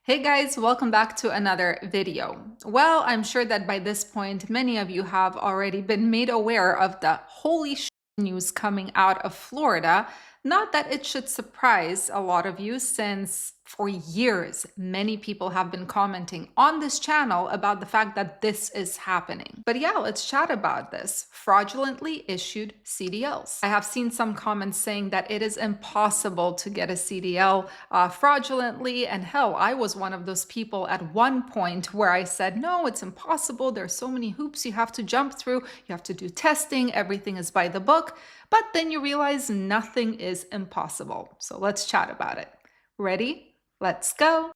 Hey guys, welcome back to another video. Well, I'm sure that by this point, many of you have already been made aware of the holy news coming out of Florida. Not that it should surprise a lot of you, since for years, many people have been commenting on this channel about the fact that this is happening. But yeah, let's chat about this. Fraudulently issued CDLs. I have seen some comments saying that it is impossible to get a CDL fraudulently. And hell, I was one of those people at one point where I said, no, it's impossible. There's so many hoops you have to jump through. You have to do testing. Everything is by the book. But then you realize nothing is impossible. So let's chat about it. Ready? Let's go.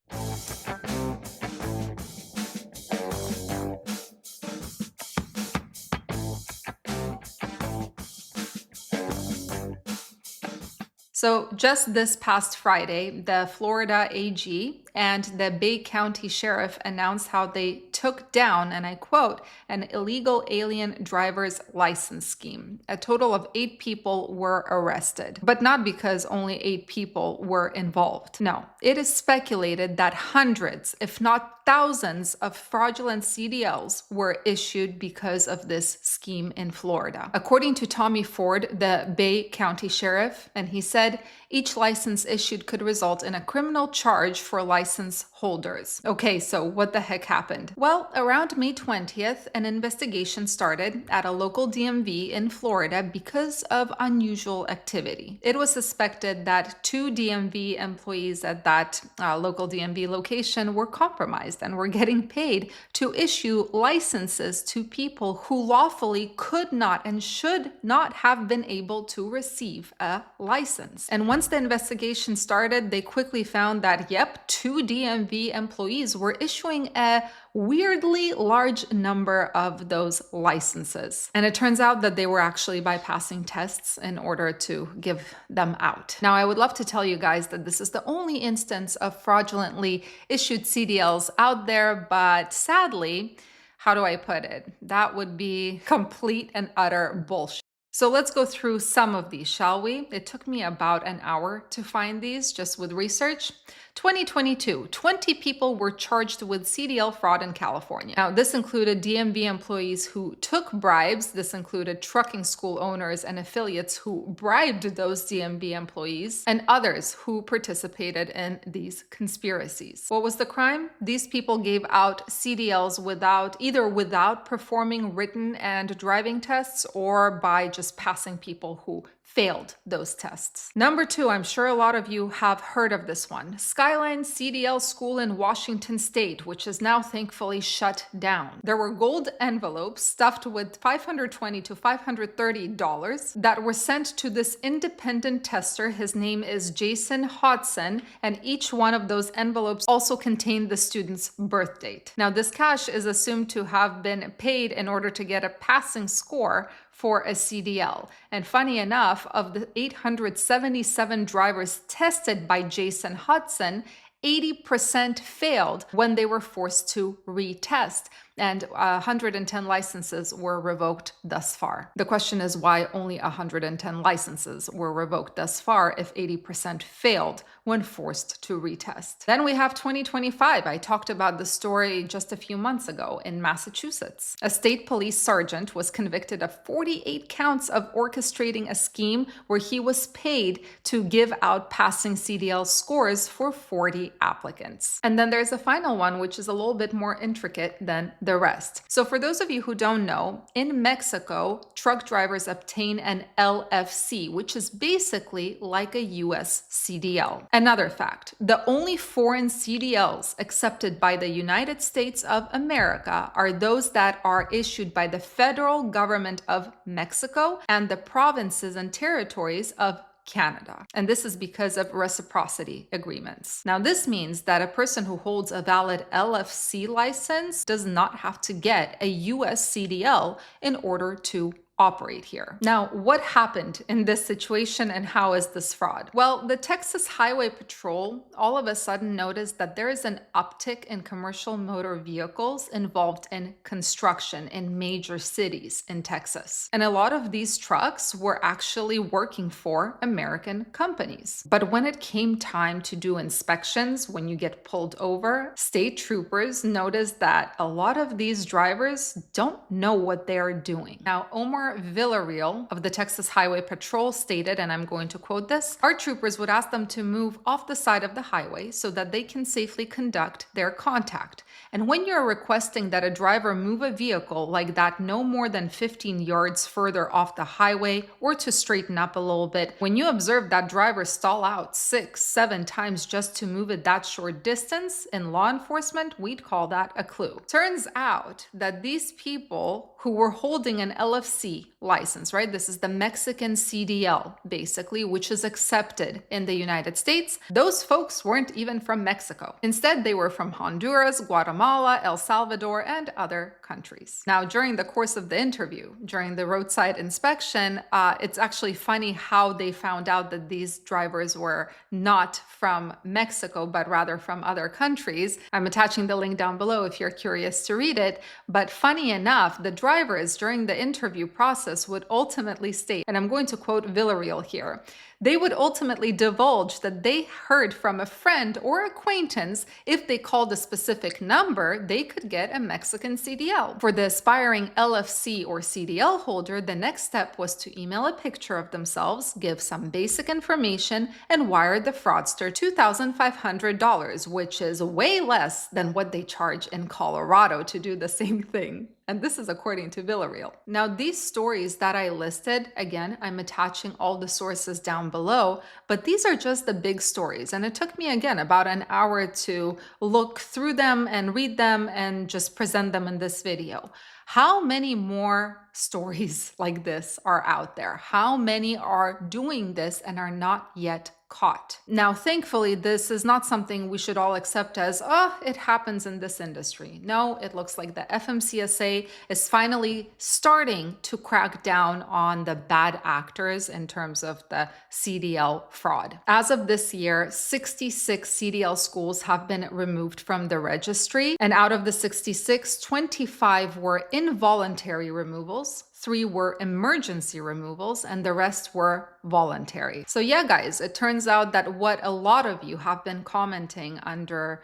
So just this past Friday, the Florida AG and the Bay County Sheriff announced how they took down, and I quote, an illegal alien driver's license scheme. A total of 8 people were arrested, but not because only 8 people were involved. No, it is speculated that hundreds, if not thousands, of fraudulent CDLs were issued because of this scheme in Florida. According to Tommy Ford, the Bay County Sheriff, and he said, each license issued could result in a criminal charge for license holders. Okay, so what the heck happened? Well, around May 20th, an investigation started at a local DMV in Florida because of unusual activity. It was suspected that 2 DMV employees at that local DMV location were compromised and were getting paid to issue licenses to people who lawfully could not and should not have been able to receive a license. And once the investigation started, they quickly found that, yep, 2 DMV employees were issuing a weirdly large number of those licenses. And it turns out that they were actually bypassing tests in order to give them out. Now, I would love to tell you guys that this is the only instance of fraudulently issued CDLs out there, but sadly, how do I put it? That would be complete and utter bullshit. So let's go through some of these, shall we? It took me about an hour to find these just with research. 2022, 20 people were charged with CDL fraud in California. Now, this included DMV employees who took bribes. This included trucking school owners and affiliates who bribed those DMV employees, and others who participated in these conspiracies. What was the crime? These people gave out CDLs without performing written and driving tests, or by just passing people who failed those tests. Number 2, I'm sure a lot of you have heard of this one. Skyline CDL School in Washington State, which is now thankfully shut down. There were gold envelopes stuffed with $520 to $530 that were sent to this independent tester. His name is Jason Hodson, and each one of those envelopes also contained the student's birth date. Now, this cash is assumed to have been paid in order to get a passing score for a CDL. And funny enough, of the 877 drivers tested by Jason Hudson, 80% failed when they were forced to retest, and 110 licenses were revoked thus far. The question is why only 110 licenses were revoked thus far if 80% failed when forced to retest. Then we have 2025. I talked about the story just a few months ago in Massachusetts. A state police sergeant was convicted of 48 counts of orchestrating a scheme where he was paid to give out passing CDL scores for 40 applicants. And then there's a final one, which is a little bit more intricate than the rest. So for those of you who don't know, in Mexico, truck drivers obtain an LFC, which is basically like a US CDL. Another fact, the only foreign CDLs accepted by the United States of America are those that are issued by the federal government of Mexico and the provinces and territories of Canada. And this is because of reciprocity agreements. Now, this means that a person who holds a valid LFC license does not have to get a US CDL in order to operate here. Now, what happened in this situation and how is this fraud? Well, the Texas Highway Patrol all of a sudden noticed that there is an uptick in commercial motor vehicles involved in construction in major cities in Texas. And a lot of these trucks were actually working for American companies. But when it came time to do inspections, when you get pulled over, state troopers noticed that a lot of these drivers don't know what they're doing. Now, Omar Villarreal of the Texas Highway Patrol stated, and I'm going to quote this, "Our troopers would ask them to move off the side of the highway so that they can safely conduct their contact. And when you're requesting that a driver move a vehicle like that no more than 15 yards further off the highway or to straighten up a little bit, when you observe that driver stall out 6, 7 times just to move it that short distance, in law enforcement, we'd call that a clue." Turns out that these people who were holding an LFC license, right? This is the Mexican CDL, basically, which is accepted in the United States. Those folks weren't even from Mexico. Instead, they were from Honduras, Guatemala, El Salvador, and other countries. Now, during the course of the interview, during the roadside inspection, it's actually funny how they found out that these drivers were not from Mexico, but rather from other countries. I'm attaching the link down below if you're curious to read it. But funny enough, the drivers during the interview process would ultimately state, and I'm going to quote Villarreal here, they would ultimately divulge that they heard from a friend or acquaintance if they called a specific number, they could get a Mexican CDL. For the aspiring LFC or CDL holder, the next step was to email a picture of themselves, give some basic information, and wire the fraudster $2,500, which is way less than what they charge in Colorado to do the same thing. And this is according to Villarreal. Now, these stories that I listed, again, I'm attaching all the sources down below, but these are just the big stories. And it took me, again, about an hour to look through them and read them and just present them in this video. How many more stories like this are out there? How many are doing this and are not yet caught? Now, thankfully, this is not something we should all accept as, oh, it happens in this industry. No, it looks like the FMCSA is finally starting to crack down on the bad actors in terms of the CDL fraud. As of this year, 66 CDL schools have been removed from the registry. And out of the 66, 25 were involuntary removals, 3 were emergency removals, and the rest were voluntary. So yeah, guys, it turns out that what a lot of you have been commenting under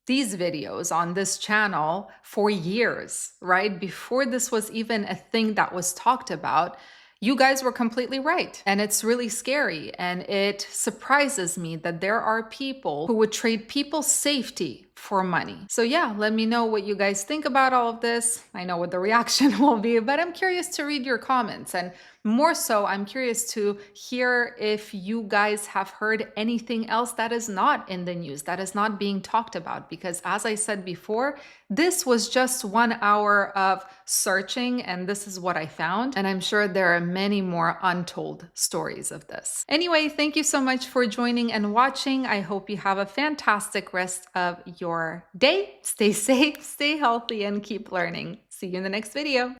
these videos on this channel for years, right? Before this was even a thing that was talked about, you guys were completely right. And it's really scary. And it surprises me that there are people who would trade people's safety for money. So yeah, let me know what you guys think about all of this. I know what the reaction will be, but I'm curious to read your comments. And more so, I'm curious to hear if you guys have heard anything else that is not in the news, that is not being talked about. Because as I said before, this was just 1 hour of searching and this is what I found. And I'm sure there are many more untold stories of this. Anyway, thank you so much for joining and watching. I hope you have a fantastic rest of your day. Stay safe, stay healthy, and keep learning. See you in the next video.